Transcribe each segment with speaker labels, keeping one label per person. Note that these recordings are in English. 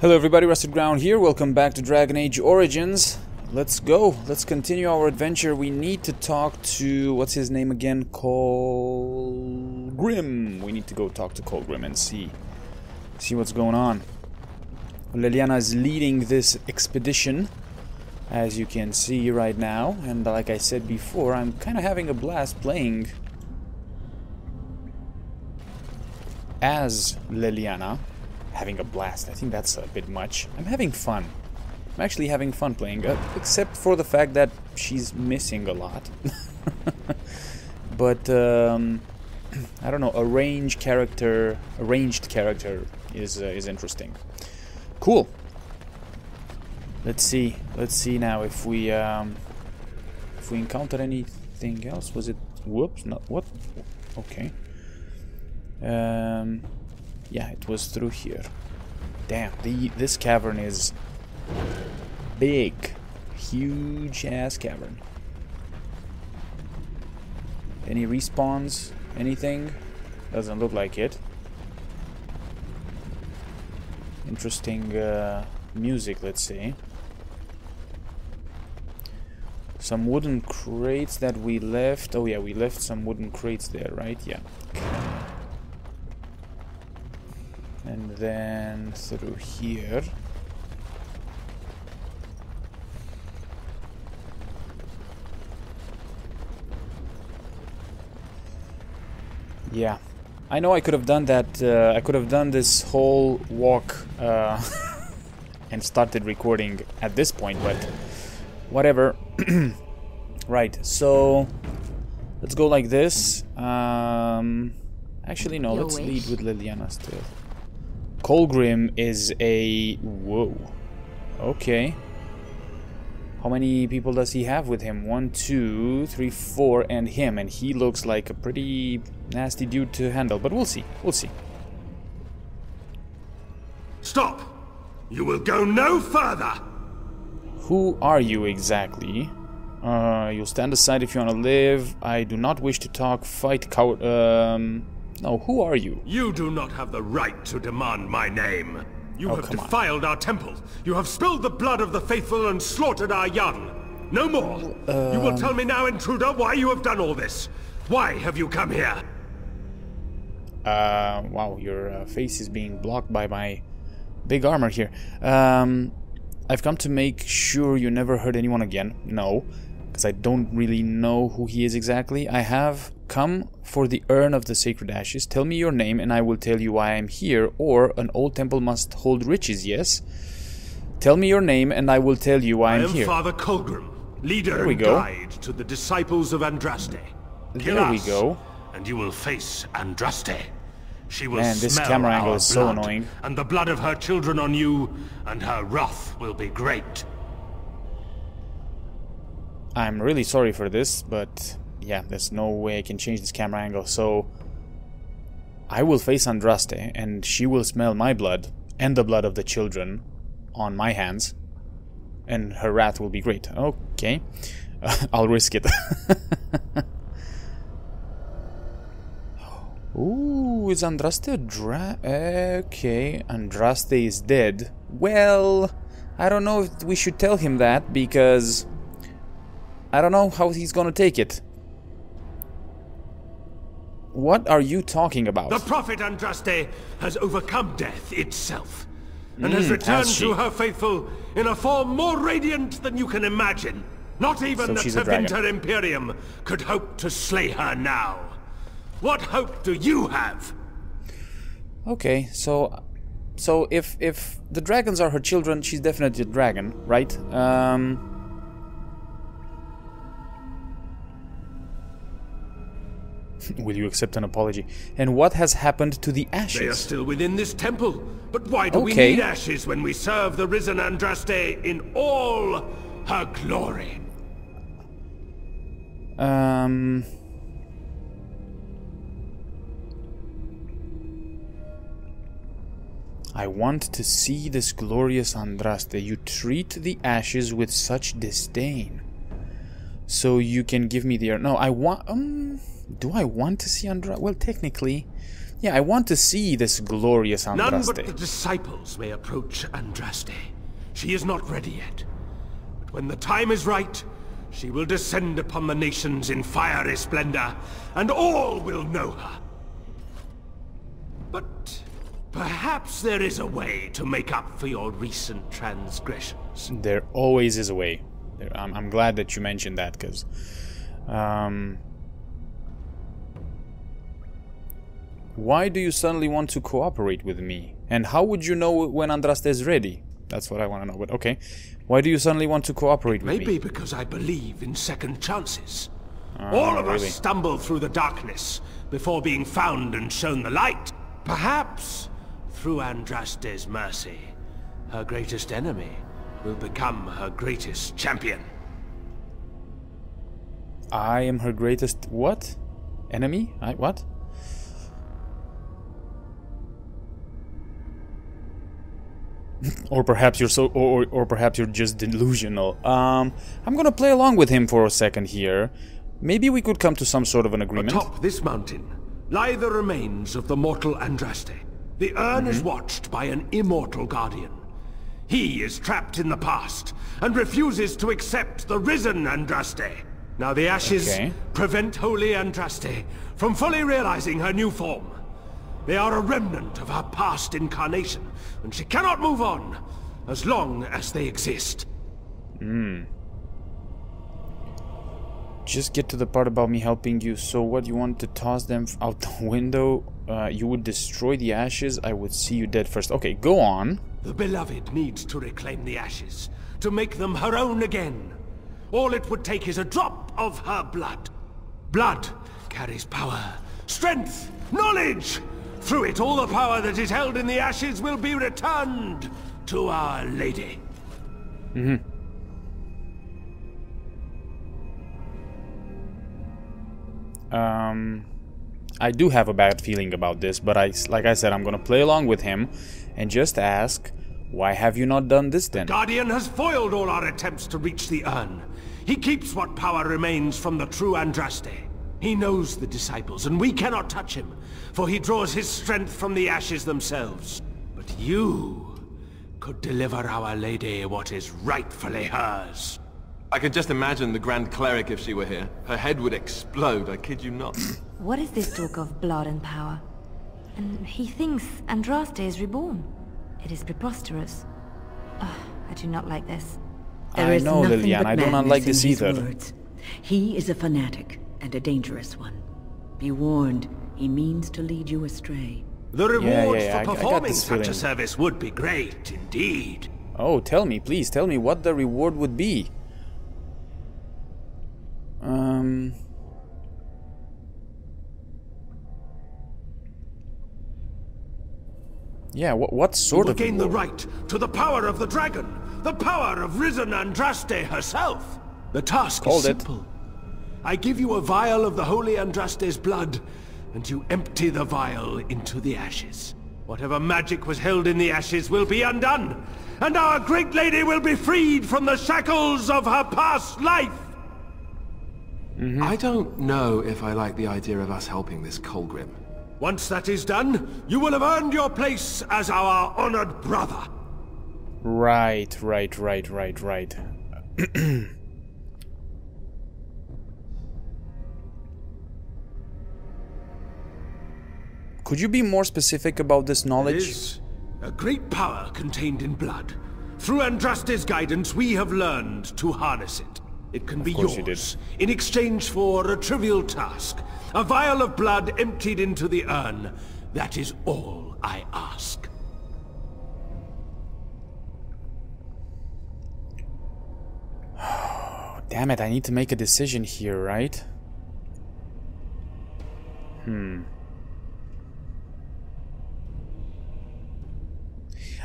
Speaker 1: Hello everybody, Rusted Ground here. Welcome back to Dragon Age Origins. Let's go. Let's continue our adventure. We need to talk to... what's his name again? Colgrim. We need to go talk to Colgrim and see what's going on. Leliana is leading this expedition, as you can see right now. And like I said before, I'm kind of having a blast playing as Leliana. Having a blast. I think that's a bit much. I'm having fun. I'm actually having fun playing, except for the fact that she's missing a lot. But I don't know. A ranged character is interesting. Cool. Let's see now if we encounter anything else. Was it? Whoops! Not what? Okay. Yeah, it was through here. Damn, this cavern is big. Huge ass cavern. Any respawns? Anything? Doesn't look like it. Interesting music, let's see. Some wooden crates that we left. Oh yeah, we left some wooden crates there, right? Yeah. And then through here. Yeah, I know I could have done that. I could have done this whole walk and started recording at this point, but whatever. Right, so let's go like this. Actually, no, let's lead with Leliana still. Colgrim is a... whoa. Okay. How many people does he have with him? 1, 2, 3, 4, and him. And he looks like a pretty nasty dude to handle. But we'll see. We'll see.
Speaker 2: Stop! You will go no further!
Speaker 1: Who are you exactly? You'll stand aside if you want to live. I do not wish to talk. Fight coward... No, who are you?
Speaker 2: You do not have the right to demand my name. You have defiled our temple. You have spilled the blood of the faithful and slaughtered our young. No more. You will tell me now, intruder, why you have done all this. Why have you come here?
Speaker 1: Wow, your face is being blocked by my big armor here. I've come to make sure you never hurt anyone again. No, because I don't really know who he is exactly. I have come for the urn of the sacred ashes. Tell me your name and I will tell you why I'm here. Or an old temple must hold riches, yes? Tell me your name and I will tell you why I'm here.
Speaker 2: I am Father Colgrim, leader and guide to the disciples of Andraste.
Speaker 1: There we go.
Speaker 2: And you will face Andraste. She will
Speaker 1: Man, this
Speaker 2: smell
Speaker 1: camera angle
Speaker 2: our
Speaker 1: is so
Speaker 2: blood,
Speaker 1: annoying.
Speaker 2: And the blood of her children on you, and her wrath will be great.
Speaker 1: I'm really sorry for this, but... yeah, there's no way I can change this camera angle, so I will face Andraste, and she will smell my blood, and the blood of the children, on my hands, and her wrath will be great. Okay, I'll risk it. Ooh, is Andraste okay, Andraste is dead. Well, I don't know if we should tell him that, because I don't know how he's gonna take it. What are you talking about?
Speaker 2: The prophet Andraste has overcome death itself, and has returned to her faithful in a form more radiant than you can imagine. Not even the Neverwinter Imperium could hope to slay her now. What hope do you have?
Speaker 1: Okay, so if the dragons are her children, she's definitely a dragon, right? Will you accept an apology? And what has happened to the ashes?
Speaker 2: They are still within this temple. But why do we need ashes when we serve the risen Andraste in all her glory?
Speaker 1: I want to see this glorious Andraste. You treat the ashes with such disdain. So you can give me the... No, I want... Do I want to see Andraste? Well, technically, Yeah, I want to see this glorious Andraste.
Speaker 2: None but the disciples may approach Andraste. She is not ready yet. But when the time is right, she will descend upon the nations in fiery splendor, and all will know her. But perhaps there is a way to make up for your recent transgressions.
Speaker 1: There always is a way. I'm glad that you mentioned that, because... why do you suddenly want to cooperate with me? And how would you know when Andraste is ready? That's what I want to know, but okay. Why do you suddenly want to cooperate with me?
Speaker 2: Maybe because I believe in second chances. All of us stumble through the darkness before being found and shown the light. Perhaps, through Andraste's mercy, her greatest enemy will become her greatest champion.
Speaker 1: I am her greatest... what? Enemy? What? Or perhaps you're so... or perhaps you're just delusional. I'm gonna play along with him for a second here. Maybe we could come to some sort of an agreement.
Speaker 2: Atop this mountain lie the remains of the mortal Andraste. The urn is watched by an immortal guardian. He is trapped in the past and refuses to accept the risen Andraste. Now the ashes prevent holy Andraste from fully realizing her new form. They are a remnant of her past incarnation, and she cannot move on as long as they exist.
Speaker 1: Just get to the part about me helping you. So what, you want to toss them out the window? You would destroy the ashes? I would see you dead first. Okay, go on.
Speaker 2: The beloved needs to reclaim the ashes, to make them her own again. All it would take is a drop of her blood. Blood carries power, strength, knowledge. Through it, all the power that is held in the ashes will be returned to Our Lady.
Speaker 1: I do have a bad feeling about this, but like I said, I'm gonna play along with him and just ask, why have you not done this then?
Speaker 2: The Guardian has foiled all our attempts to reach the urn. He keeps what power remains from the true Andraste. He knows the disciples, and we cannot touch him, for he draws his strength from the ashes themselves. But you could deliver Our Lady what is rightfully hers.
Speaker 3: I could just imagine the Grand Cleric if she were here. Her head would explode, I kid you not.
Speaker 4: What is this talk of blood and power? And he thinks Andraste is reborn. It is preposterous. I do not like this.
Speaker 1: I know, Liliana, I do not like this either.
Speaker 5: Words. He is a fanatic, and a dangerous one. Be warned, he means to lead you astray.
Speaker 2: The reward for performing such a service would be great, indeed.
Speaker 1: Oh, tell me, please, tell me what the reward would be. Yeah, what sort of
Speaker 2: gain the right to the power of the dragon, the power of risen Andraste herself. The task is simple. I give you a vial of the holy Andraste's blood, and you empty the vial into the ashes. Whatever magic was held in the ashes will be undone, and our great lady will be freed from the shackles of her past life.
Speaker 3: I don't know if I like the idea of us helping this Colgrim.
Speaker 2: Once that is done, you will have earned your place as our honored brother.
Speaker 1: Right. Could you be more specific about this knowledge?
Speaker 2: There is a great power contained in blood. Through Andraste's guidance, we have learned to harness it. It can be yours, in exchange for a trivial task. A vial of blood emptied into the urn. That is all I ask.
Speaker 1: Damn it, I need to make a decision here, right?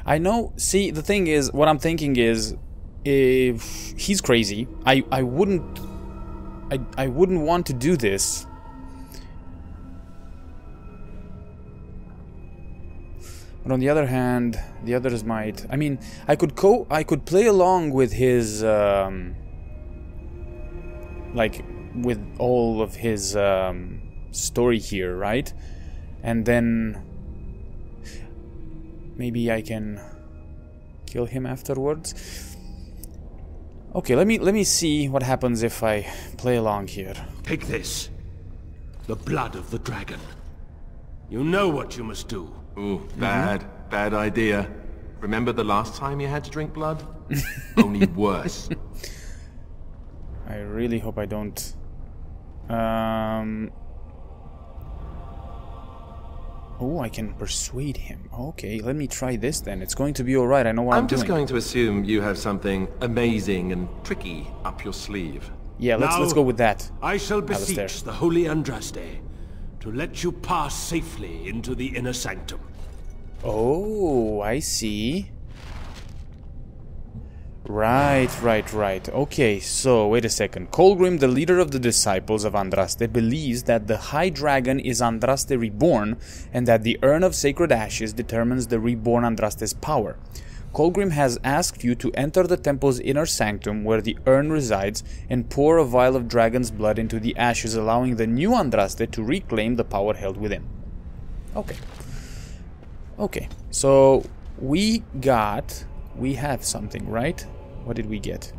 Speaker 1: I know, see, the thing is, what I'm thinking is, if he's crazy, I wouldn't want to do this. But on the other hand, the others might. I mean, I could play along with his like with all of his story here, right? And then maybe I can kill him afterwards. Okay, let me see what happens if I play along here.
Speaker 2: Take this. The blood of the dragon. You know what you must do.
Speaker 3: Ooh, bad idea. Remember the last time you had to drink blood? Only worse.
Speaker 1: I really hope I don't. Oh, I can persuade him. Okay, let me try this then. It's going to be alright, I know what I'm doing.
Speaker 3: I'm just going to assume you have something amazing and tricky up your sleeve.
Speaker 1: Yeah, let's go with that.
Speaker 2: I shall beseech
Speaker 1: Alistair.
Speaker 2: the Holy Andraste to let you pass safely into the inner sanctum.
Speaker 1: Oh, I see. Right. Okay, so wait a second. Colgrim, the leader of the disciples of Andraste, believes that the High Dragon is Andraste reborn, and that the Urn of Sacred Ashes determines the reborn Andraste's power. Colgrim has asked you to enter the temple's inner sanctum where the urn resides and pour a vial of dragon's blood into the ashes, allowing the new Andraste to reclaim the power held within. Okay, so we have something, right? What did we get?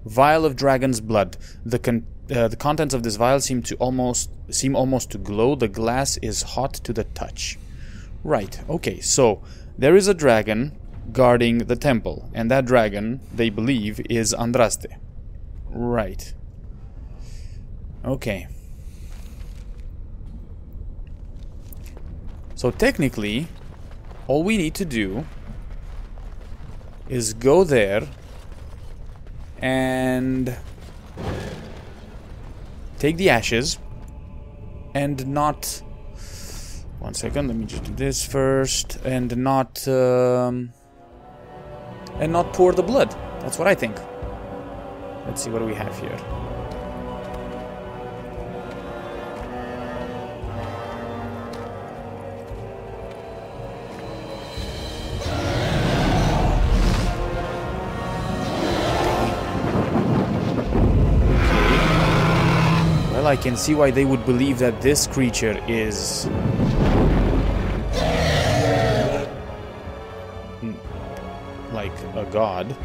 Speaker 1: Vial of dragon's blood. The contents of this vial seem almost to glow. The glass is hot to the touch. Right, okay, so there is a dragon guarding the temple, and that dragon, they believe, is Andraste. Right. Okay. So technically, all we need to do is go there and take the ashes and not... One second, let me just do this first, and not pour the blood. That's what I think. Let's see, what do we have here? Well, I can see why they would believe that this creature is... like a god.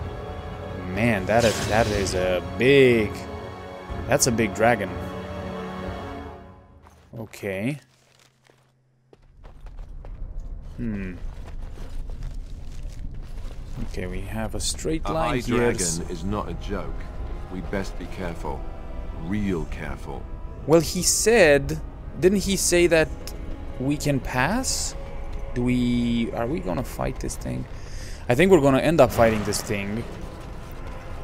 Speaker 1: Man, that is a big... That's a big dragon. Okay. Okay, we have a straight line
Speaker 3: A
Speaker 1: here.
Speaker 3: high dragon is not a joke. We'd best be careful. Real careful.
Speaker 1: Well, he said... Didn't he say that we can pass? Are we gonna fight this thing? I think we're gonna end up fighting this thing.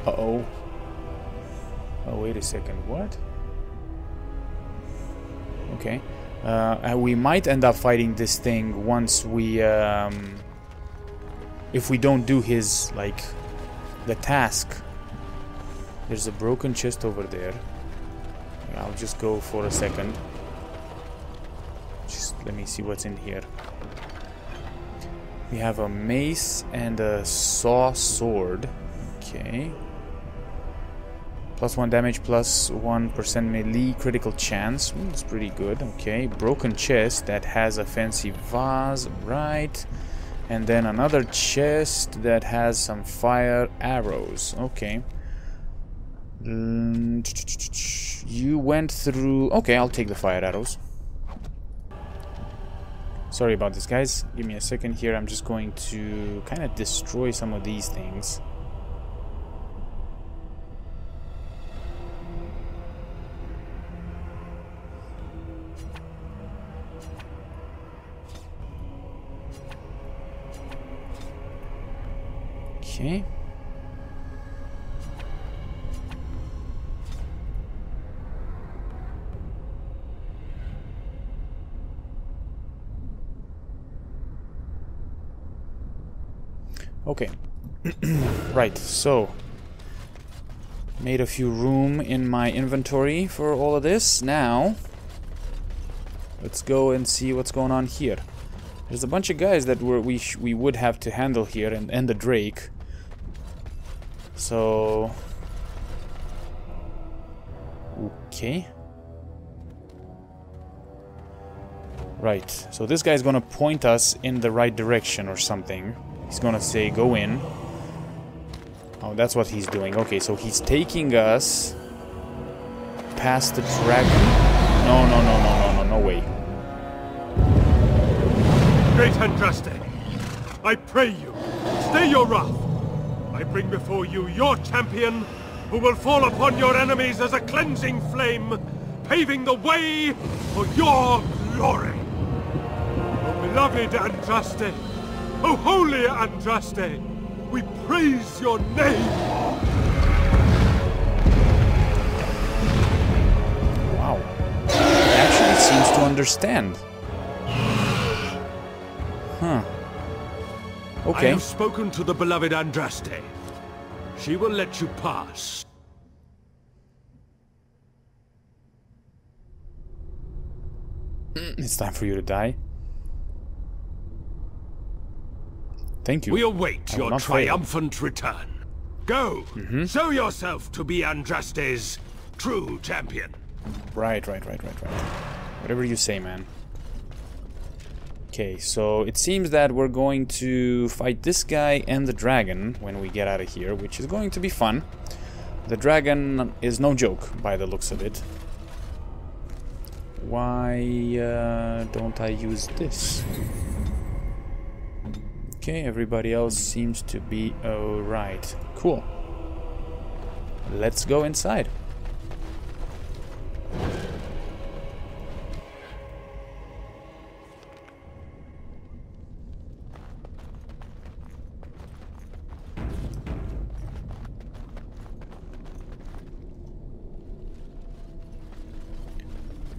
Speaker 1: Uh-oh. Oh, wait a second. What? Okay. We might end up fighting this thing once we... if we don't do his, like... the task. There's a broken chest over there. I'll just go for a second. Just let me see what's in here. We have a mace and a saw sword. Okay. +1 damage, +1% melee critical chance. That's pretty good. Okay. Broken chest that has a fancy vase. Right. And then another chest that has some fire arrows. Okay. You went through... Okay, I'll take the fire arrows. Sorry about this, guys. Give me a second here. I'm just going to kind of destroy some of these things. Okay. Okay. Right, so made a few room in my inventory for all of this. Now let's go and see what's going on here. There's a bunch of guys that we would have to handle here, and the Drake. So okay. Right, so this guy's gonna point us in the right direction or something. He's gonna say, go in. Oh, that's what he's doing. Okay, so he's taking us past the dragon. No way.
Speaker 2: Great Andraste, I pray you, stay your wrath. I bring before you your champion, who will fall upon your enemies as a cleansing flame, paving the way for your glory. O beloved Andraste, O holy Andraste, we praise your name.
Speaker 1: Wow. He actually seems to understand. Huh. Okay.
Speaker 2: I have spoken to the beloved Andraste. She will let you pass.
Speaker 1: It's time for you to die. Thank you.
Speaker 2: We await your triumphant return. Go! Show yourself to be Andraste's true champion.
Speaker 1: Right. Whatever you say, man. Okay, so it seems that we're going to fight this guy and the dragon when we get out of here, which is going to be fun. The dragon is no joke, by the looks of it. Why don't I use this? Okay, everybody else seems to be alright. Cool. Let's go inside.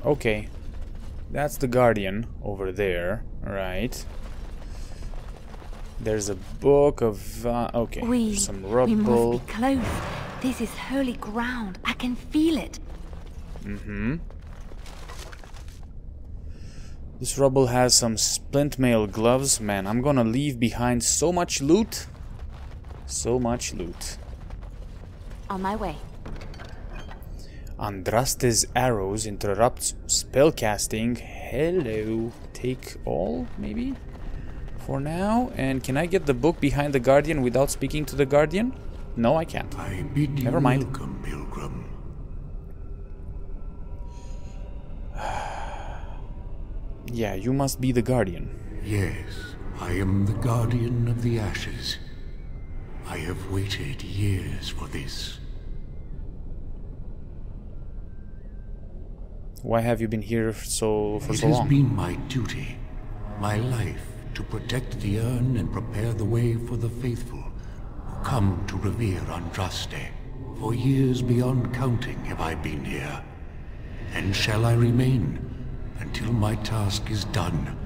Speaker 1: Okay, that's the guardian over there, right? There's a book of, okay, some rubble.
Speaker 4: We must be close. This is holy ground. I can feel it.
Speaker 1: This rubble has some splint mail gloves. Man, I'm gonna leave behind so much loot. So much loot.
Speaker 4: On my way.
Speaker 1: Andraste's arrows interrupt spellcasting. Hello. Take all, maybe? For now. And can I get the book behind the guardian without speaking to the guardian? No, I can't.
Speaker 6: I bid you
Speaker 1: Never mind.
Speaker 6: welcome, pilgrim.
Speaker 1: Yeah, you must be the guardian.
Speaker 6: Yes, I am the guardian of the ashes. I have waited years for this.
Speaker 1: Why have you been here for so long?
Speaker 6: It has been my duty, my life, to protect the urn and prepare the way for the faithful who come to revere Andraste. For years beyond counting have I been here, and shall I remain until my task is done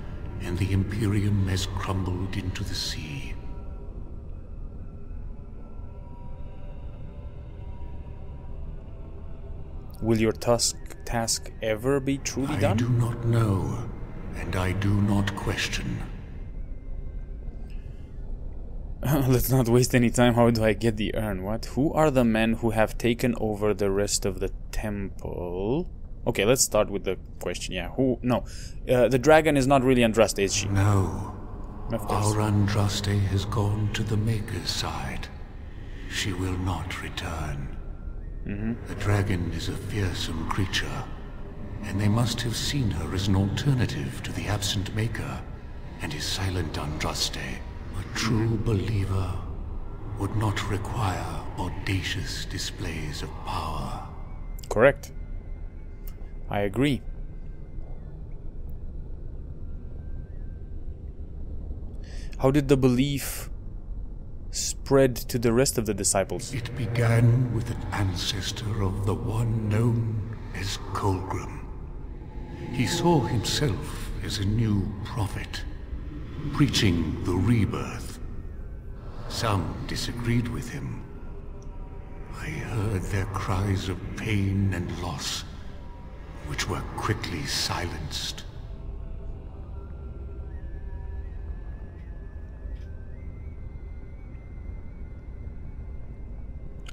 Speaker 6: and the Imperium has crumbled into the sea.
Speaker 1: Will your task ever be truly done?
Speaker 6: I do not know, and I do not question.
Speaker 1: Let's not waste any time. How do I get the urn? What? Who are the men who have taken over the rest of the temple? Okay, let's start with the question. Yeah, who? No. The dragon is not really Andraste, is she?
Speaker 6: No.
Speaker 1: Of course.
Speaker 6: Our Andraste has gone to the Maker's side. She will not return. The dragon is a fearsome creature, and they must have seen her as an alternative to the absent Maker and his silent Andraste. A true believer would not require audacious displays of power.
Speaker 1: Correct. I agree. How did the belief spread to the rest of the disciples?
Speaker 6: It began with an ancestor of the one known as Colgrim. He saw himself as a new prophet, preaching the rebirth. Some disagreed with him. I heard their cries of pain and loss, which were quickly silenced.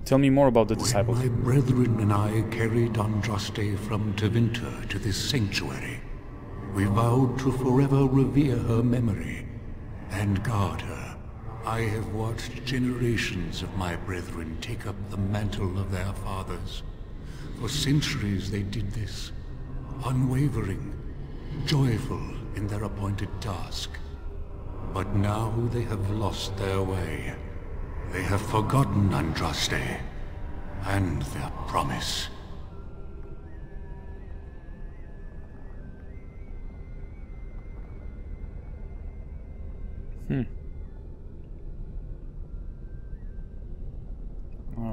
Speaker 1: Tell me more about the disciples.
Speaker 6: When my brethren and I carried Andraste from Neverwinter to this sanctuary, We vowed to forever revere her memory and guard her. I have watched generations of my brethren take up the mantle of their fathers. For centuries they did this, unwavering, joyful in their appointed task. But now they have lost their way. They have forgotten Andraste and their promise.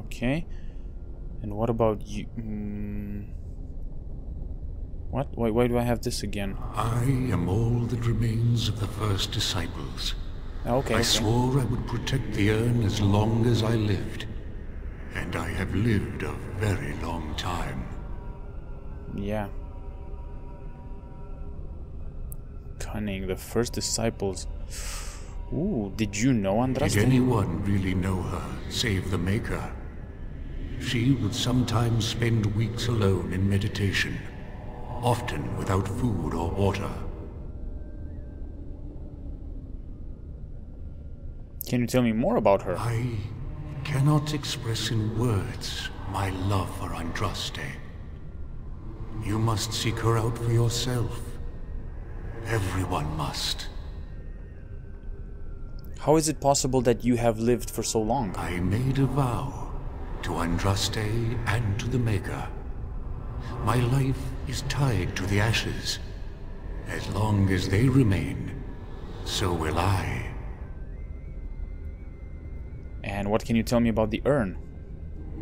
Speaker 1: Okay. And what about you? What? Why do I have this again?
Speaker 6: I am all that remains of the first disciples.
Speaker 1: Okay.
Speaker 6: I swore I would protect the urn as long as I lived. And I have lived a very long time.
Speaker 1: Yeah. Cunning, the first disciples. Ooh, did you know Andraste?
Speaker 6: Did anyone really know her, save the Maker? She would sometimes spend weeks alone in meditation, often without food or water.
Speaker 1: Can you tell me more about her?
Speaker 6: I cannot express in words my love for Andraste. You must seek her out for yourself. Everyone must.
Speaker 1: How is it possible that you have lived for so long?
Speaker 6: I made a vow to Andraste and to the Maker. My life is tied to the ashes. As long as they remain, so will I.
Speaker 1: And what can you tell me about the urn?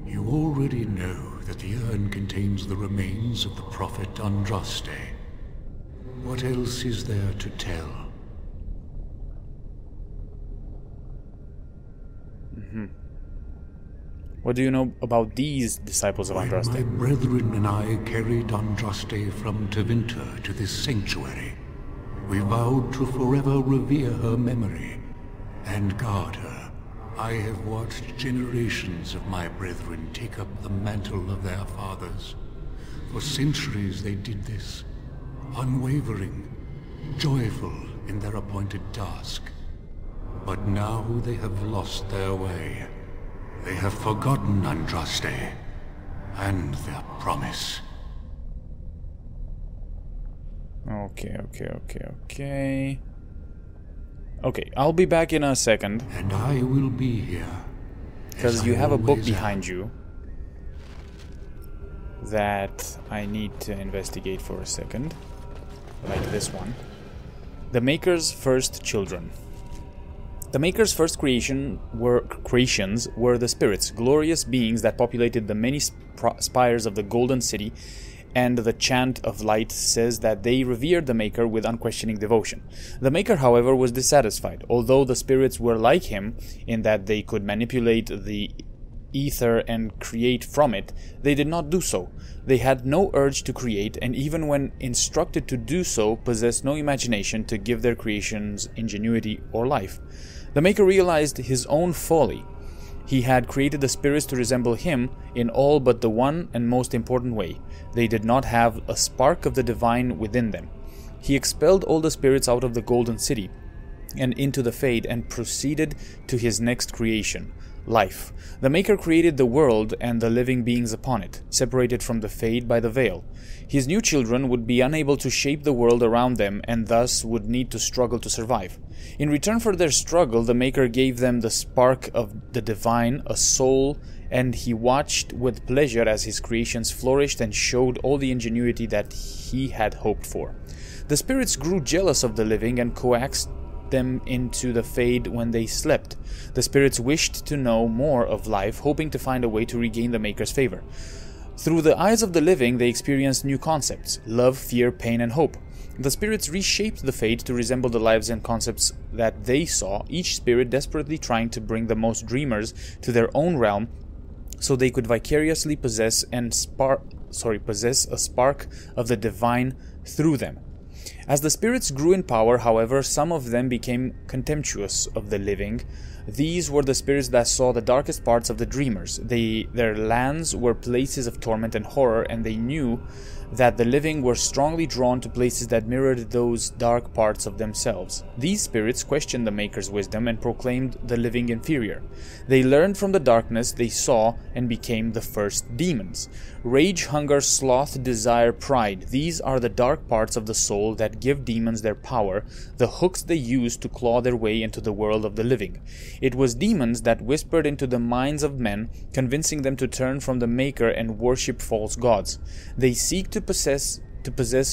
Speaker 6: You already know that the urn contains the remains of the prophet Andraste. What else is there to tell?
Speaker 1: What do you know about these disciples of Andraste?
Speaker 6: My brethren and I carried Andraste from Neverwinter to this sanctuary. We vowed to forever revere her memory and guard her. I have watched generations of my brethren take up the mantle of their fathers. For centuries they did this, unwavering, joyful in their appointed task. But now they have lost their way. They have forgotten Andraste and their promise.
Speaker 1: Okay. Okay, I'll be back in a second.
Speaker 6: And I will be here.
Speaker 1: Because you have a book behind you that I need to investigate for a second. Like this one. The Maker's First Children. The Maker's first creations were the spirits, glorious beings that populated the many spires of the Golden City, and the chant of Light says that they revered the Maker with unquestioning devotion. The Maker, however, was dissatisfied. Although the spirits were like him, in that they could manipulate the ether and create from it, they did not do so. They had no urge to create, and even when instructed to do so, possessed no imagination to give their creations ingenuity or life. The Maker realized his own folly. He had created the spirits to resemble him in all but the one and most important way. They did not have a spark of the divine within them. He expelled all the spirits out of the Golden City and into the Fade and proceeded to his next creation, life. The Maker created the world and the living beings upon it, separated from the Fade by the veil. His new children would be unable to shape the world around them and thus would need to struggle to survive. In return for their struggle, the Maker gave them the spark of the divine, a soul, and he watched with pleasure as his creations flourished and showed all the ingenuity that he had hoped for. The spirits grew jealous of the living and coaxed them into the Fade when they slept. The spirits wished to know more of life, hoping to find a way to regain the Maker's favor. Through the eyes of the living, they experienced new concepts: love, fear, pain, and hope. The spirits reshaped the Fade to resemble the lives and concepts that they saw, each spirit desperately trying to bring the most dreamers to their own realm so they could vicariously possess a spark of the divine through them. As the spirits grew in power, however, some of them became contemptuous of the living. These were the spirits that saw the darkest parts of the dreamers. Their lands were places of torment and horror, and they knew that the living were strongly drawn to places that mirrored those dark parts of themselves. These spirits questioned the Maker's wisdom and proclaimed the living inferior. They learned from the darkness they saw and became the first demons. Rage, hunger, sloth, desire, pride. These are the dark parts of the soul that give demons their power, the hooks they use to claw their way into the world of the living. It was demons that whispered into the minds of men, convincing them to turn from the Maker and worship false gods. They seek to possess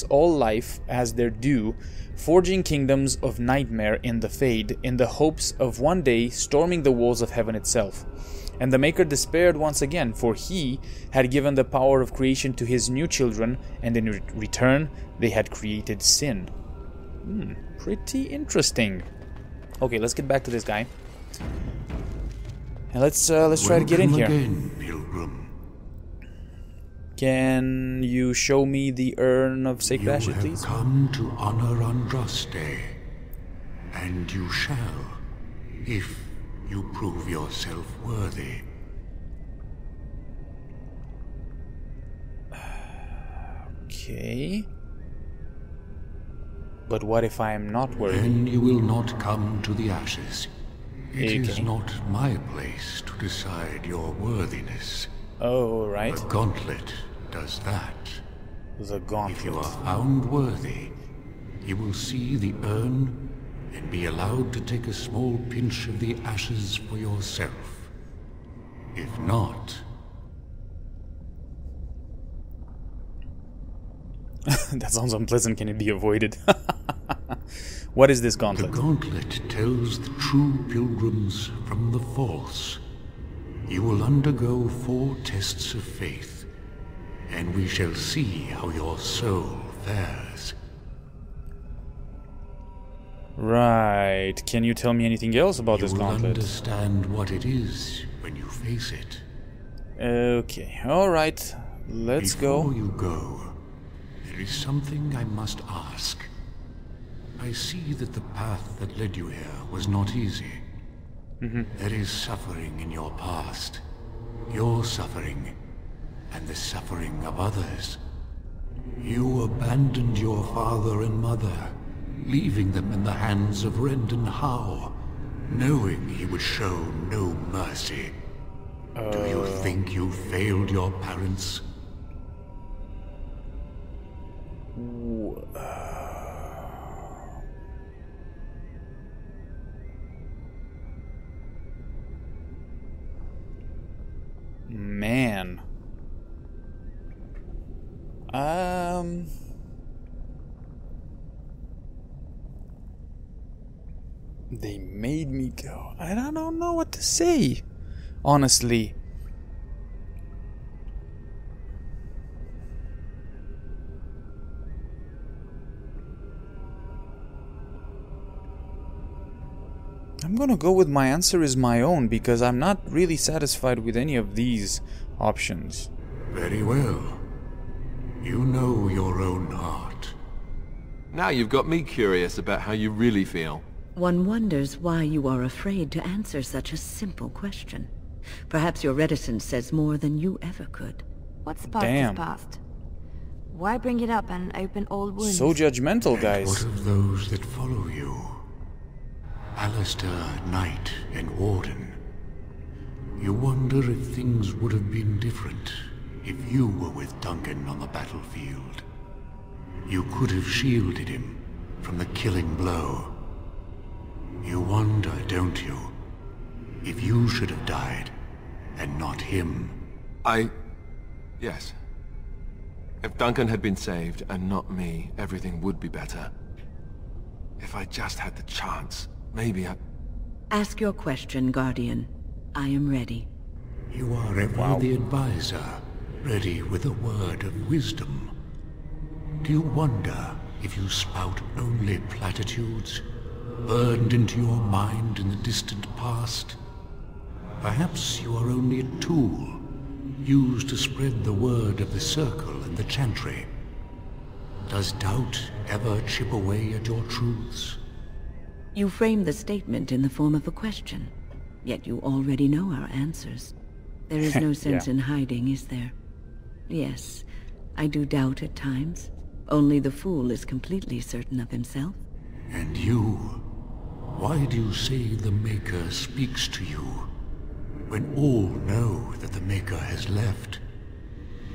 Speaker 1: all life as their due, forging kingdoms of nightmare in the Fade, in the hopes of one day storming the walls of heaven itself. And the Maker despaired once again, for he had given the power of creation to his new children, and in return they had created sin. Pretty interesting. Okay, let's get back to this guy. And let's try to get in here.
Speaker 6: Again, Pilgrim.
Speaker 1: Can you show me the urn of sacred ashes, please?
Speaker 6: You have come to honor Andraste, and you shall, if you prove yourself worthy.
Speaker 1: Okay. But what if I am not worthy?
Speaker 6: Then you will not come to the ashes. It is
Speaker 1: Okay.
Speaker 6: not my place to decide your worthiness.
Speaker 1: Oh, right.
Speaker 6: The gauntlet does that.
Speaker 1: The
Speaker 6: If you
Speaker 1: gauntlet.
Speaker 6: are found worthy, you will see the urn and be allowed to take a small pinch of the ashes for yourself. If not...
Speaker 1: That sounds unpleasant. Can it be avoided? What is this
Speaker 6: The
Speaker 1: gauntlet?
Speaker 6: gauntlet tells the true pilgrims from the false. You will undergo 4 tests of faith, and we shall see how your soul fares.
Speaker 1: Right. Can you tell me anything else about
Speaker 6: You
Speaker 1: this
Speaker 6: will
Speaker 1: gauntlet?
Speaker 6: understand what it is when you face it.
Speaker 1: Okay. Alright. Let's
Speaker 6: Before
Speaker 1: go.
Speaker 6: you go, there is something I must ask. I see that the path that led you here was not easy. There is suffering in your past. Your suffering, and the suffering of others. You abandoned your father and mother, leaving them in the hands of Rendon Howe, knowing he would show no mercy. Do you think you failed your parents?
Speaker 1: Man. They made me go. I don't know what to say. Honestly. I'm gonna go with my answer is my own, because I'm not really satisfied with any of these options.
Speaker 6: Very well. You know your own heart.
Speaker 3: Now you've got me curious about how you really feel.
Speaker 5: One wonders why you are afraid to answer such a simple question. Perhaps your reticence says more than you ever could.
Speaker 4: What's past
Speaker 1: Damn.
Speaker 4: is past. Why bring it up and open old wounds?
Speaker 1: So judgmental,
Speaker 6: What
Speaker 1: guys.
Speaker 6: of those that follow you? Alistair, Knight, and Warden. You wonder if things would have been different if you were with Duncan on the battlefield. You could have shielded him from the killing blow. You wonder, don't you, if you should have died and not him?
Speaker 3: Yes. If Duncan had been saved and not me, everything would be better. If I just had the chance, maybe I...
Speaker 5: Ask your question, Guardian. I am ready.
Speaker 6: You are ever the advisor, ready with a word of wisdom. Do you wonder if you spout only platitudes, burned into your mind in the distant past? Perhaps you are only a tool, used to spread the word of the Circle and the Chantry. Does doubt ever chip away at your truths?
Speaker 5: You frame the statement in the form of a question, yet you already know our answers. There is no sense in hiding, is there? Yes, I do doubt at times. Only the fool is completely certain of himself.
Speaker 6: And you? Why do you say the Maker speaks to you, when all know that the Maker has left?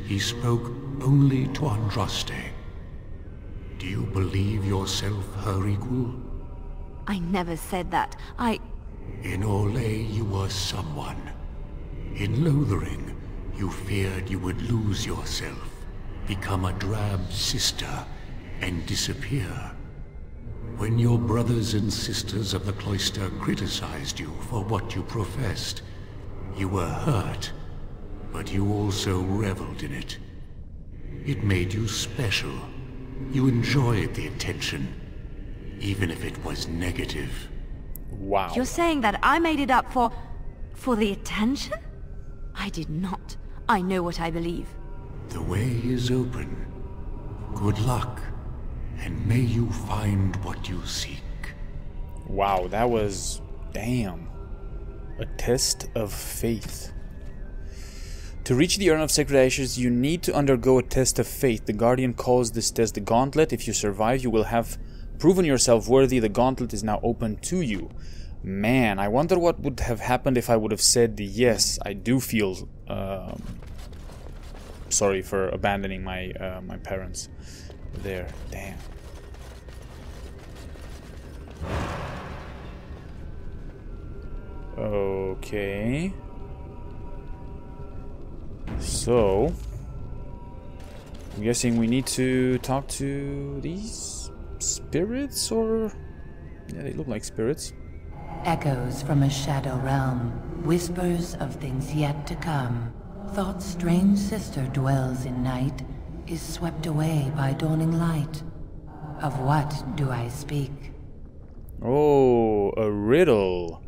Speaker 6: He spoke only to Andraste. Do you believe yourself her equal?
Speaker 4: I never said that.
Speaker 6: In Orlais you were someone. In Lothering, you feared you would lose yourself, become a drab sister, and disappear. When your brothers and sisters of the cloister criticized you for what you professed, you were hurt, but you also reveled in it. It made you special. You enjoyed the attention, even if it was negative.
Speaker 1: Wow.
Speaker 4: You're saying that I made it up for the attention? I did not. I know what I believe.
Speaker 6: The way is open. Good luck, and may you find what you seek.
Speaker 1: Wow, that was... damn. A test of faith. To reach the Urn of Sacred Ashes, you need to undergo a test of faith. The Guardian calls this test the Gauntlet. If you survive, you will have proven yourself worthy. The Gauntlet is now open to you. Man, I wonder what would have happened if I would have said yes, I do feel sorry for abandoning my my parents there. Damn. Okay. So, I'm guessing we need to talk to these spirits, or... yeah, they look like spirits.
Speaker 7: Echoes from a shadow realm, whispers of things yet to come. Thought's strange sister dwells in night, is swept away by dawning light. Of what do I speak?
Speaker 1: Oh, a riddle.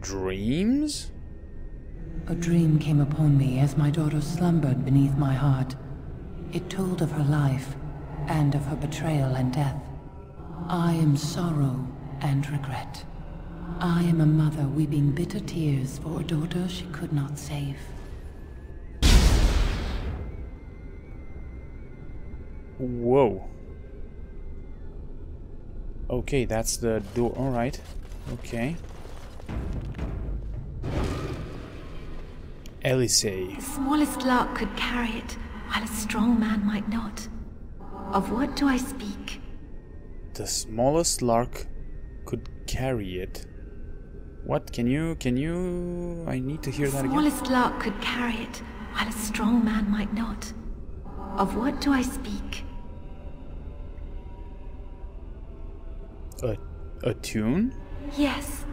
Speaker 1: Dreams?
Speaker 7: A dream came upon me as my daughter slumbered beneath my heart. It told of her life, and of her betrayal and death. I am sorrow and regret. I am a mother weeping bitter tears for a daughter she could not save.
Speaker 1: Whoa. Okay, that's the door. Alright. Okay. Elisei.
Speaker 4: The smallest lark could carry it, while a strong man might not. Of what do I speak?
Speaker 1: The smallest lark could carry it. What? Can you... I need to hear that again.
Speaker 4: The smallest lark could carry it, while a strong man might not. Of what do I speak?
Speaker 1: A tune?
Speaker 4: Yes.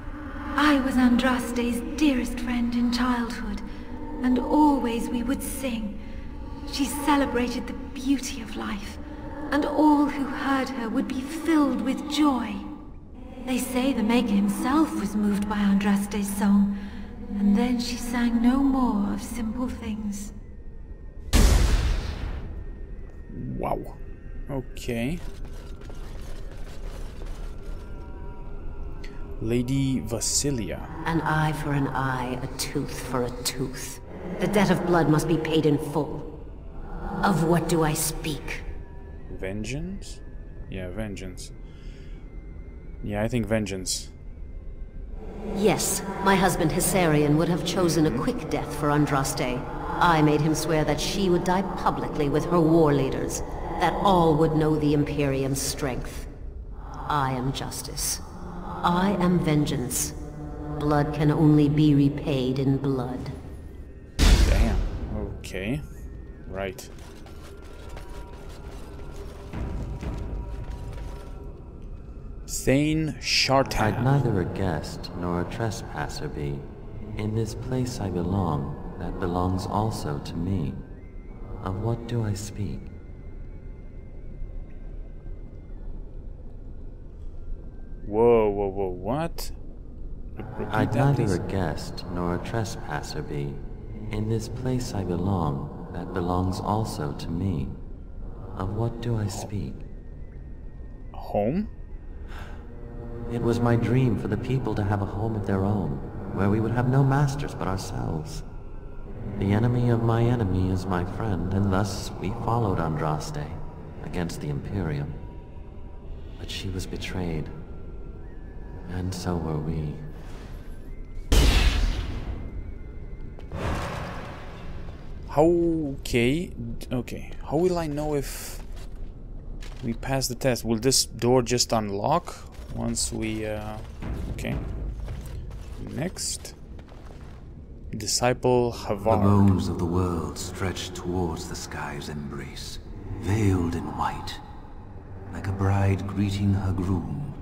Speaker 4: I was Andraste's dearest friend in childhood, and always we would sing. She celebrated the beauty of life, and all who heard her would be filled with joy. They say the Maker himself was moved by Andraste's song, and then she sang no more of simple things.
Speaker 1: Wow. Okay. Lady Vasilia.
Speaker 8: An eye for an eye, a tooth for a tooth. The debt of blood must be paid in full. Of what do I speak?
Speaker 1: Vengeance? Yeah, vengeance. Yeah, I think vengeance.
Speaker 8: Yes, my husband Hissarion would have chosen a quick death for Andraste. I made him swear that she would die publicly with her war leaders, that all would know the Imperium's strength. I am justice. I am vengeance. Blood can only be repaid in blood.
Speaker 1: Damn. Okay. Right. Thane Shartan.
Speaker 9: I'd neither a guest nor a trespasser be. In this place I belong, that belongs also to me. Of what do I speak?
Speaker 1: Whoa, whoa, whoa, what?
Speaker 9: I'd neither a guest nor a trespasser be. In this place I belong, that belongs also to me. Of what do I speak?
Speaker 1: Home?
Speaker 9: It was my dream for the people to have a home of their own, where we would have no masters but ourselves. The enemy of my enemy is my friend, and thus we followed Andraste against the Imperium. But she was betrayed, and so were we.
Speaker 1: Okay. How will I know if we pass the test? Will this door just unlock once we... okay. Next. Disciple Havard.
Speaker 10: The bones of the world stretch towards the sky's embrace, veiled in white, like a bride greeting her groom.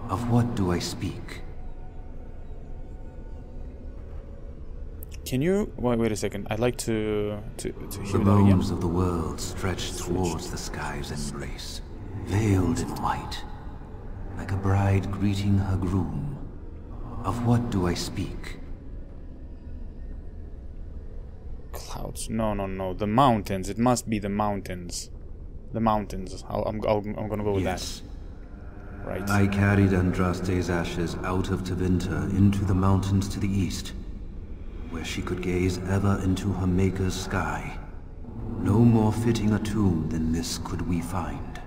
Speaker 10: Of what do I speak?
Speaker 1: Can you... wait a second. I'd like to hear
Speaker 10: the
Speaker 1: that again.
Speaker 10: bones of the world stretch towards the sky's embrace, veiled in white, like a bride greeting her groom. Of what do I speak?
Speaker 1: Clouds. No. The mountains. It must be the mountains. The mountains. I'm gonna go with
Speaker 10: yes.
Speaker 1: that. Right.
Speaker 10: I carried Andraste's ashes out of Tevinter into the mountains to the east, where she could gaze ever into her Maker's sky. No more fitting a tomb than this could we find.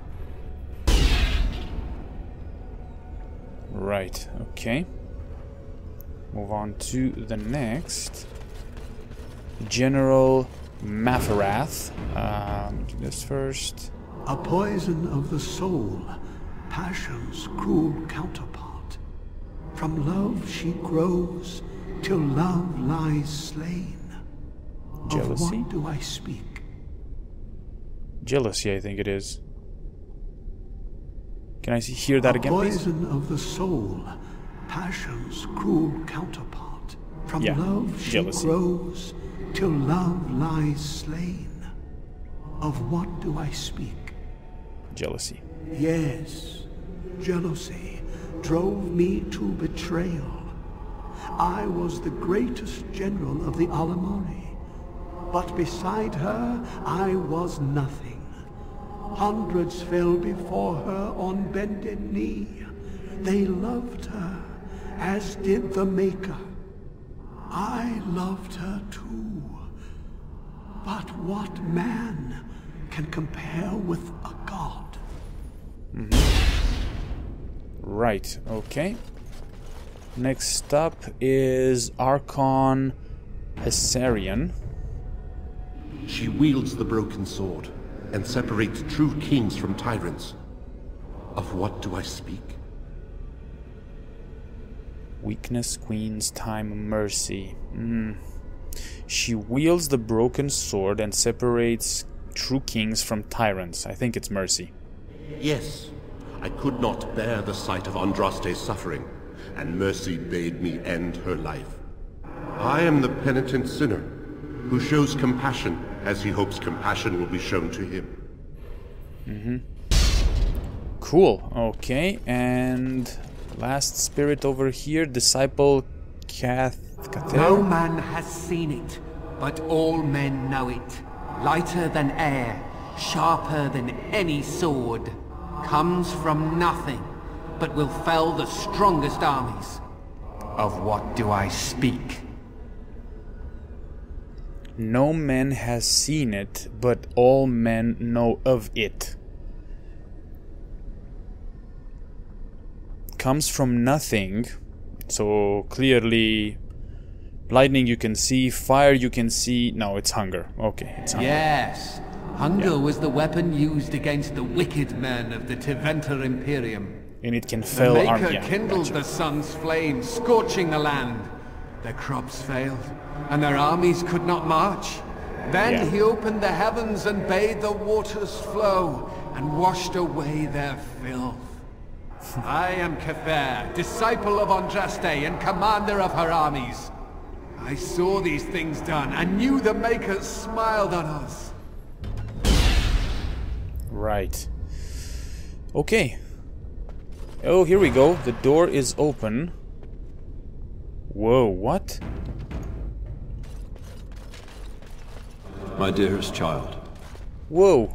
Speaker 1: Right, okay. Move on to the next. General Mafarath. Do this first.
Speaker 6: A poison of the soul, passion's cruel counterpart. From love she grows, till love lies slain.
Speaker 1: Jealousy?
Speaker 6: Of what do I speak?
Speaker 1: Jealousy, I think it is. Can I hear that again, please?
Speaker 6: A poison of the soul, passion's cruel counterpart. From love she grows, till love lies slain. Of what do I speak?
Speaker 1: Jealousy.
Speaker 6: Yes, jealousy drove me to betrayal. I was the greatest general of the Alamari, but beside her I was nothing. Hundreds fell before her on bended knee. They loved her, as did the Maker. I loved her too. But what man can compare with a god?
Speaker 1: Right, okay. Next up is Archon Hessarian.
Speaker 11: She wields the broken sword and separates true kings from tyrants. Of what do I speak?
Speaker 1: Weakness, Queen's Time, Mercy. She wields the broken sword and separates true kings from tyrants. I think it's Mercy.
Speaker 11: Yes, I could not bear the sight of Andraste's suffering, and Mercy bade me end her life. I am the penitent sinner, who shows compassion as he hopes compassion will be shown to him.
Speaker 1: Cool, okay, and last spirit over here, Disciple Cather.
Speaker 12: No man has seen it, but all men know it. Lighter than air, sharper than any sword. Comes from nothing, but will fell the strongest armies. Of what do I speak?
Speaker 1: No man has seen it, but all men know of it. Comes from nothing, so clearly lightning you can see, fire you can see. No, it's hunger. Okay, it's hunger.
Speaker 12: Yes, hunger was the weapon used against the wicked men of the Tevinter Imperium.
Speaker 1: And it can fell
Speaker 12: the
Speaker 1: army.
Speaker 12: Maker kindled the sun's flame, scorching the land. Their crops failed, and their armies could not march. Then he opened the heavens and bade the waters flow, and washed away their filth. I am Cather, disciple of Andraste and commander of her armies. I saw these things done, and knew the Makers smiled on us.
Speaker 1: Right. Okay. Oh, here we go. The door is open. Whoa, what?
Speaker 3: My dearest child.
Speaker 1: Whoa.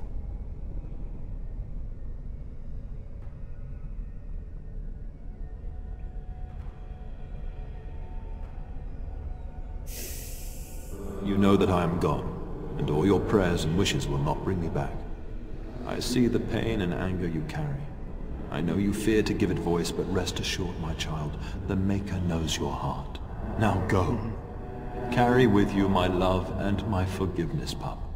Speaker 3: You know that I am gone, and all your prayers and wishes will not bring me back. I see the pain and anger you carry. I know you fear to give it voice, but rest assured, my child, the Maker knows your heart. Now go. Carry with you my love and my forgiveness, pup.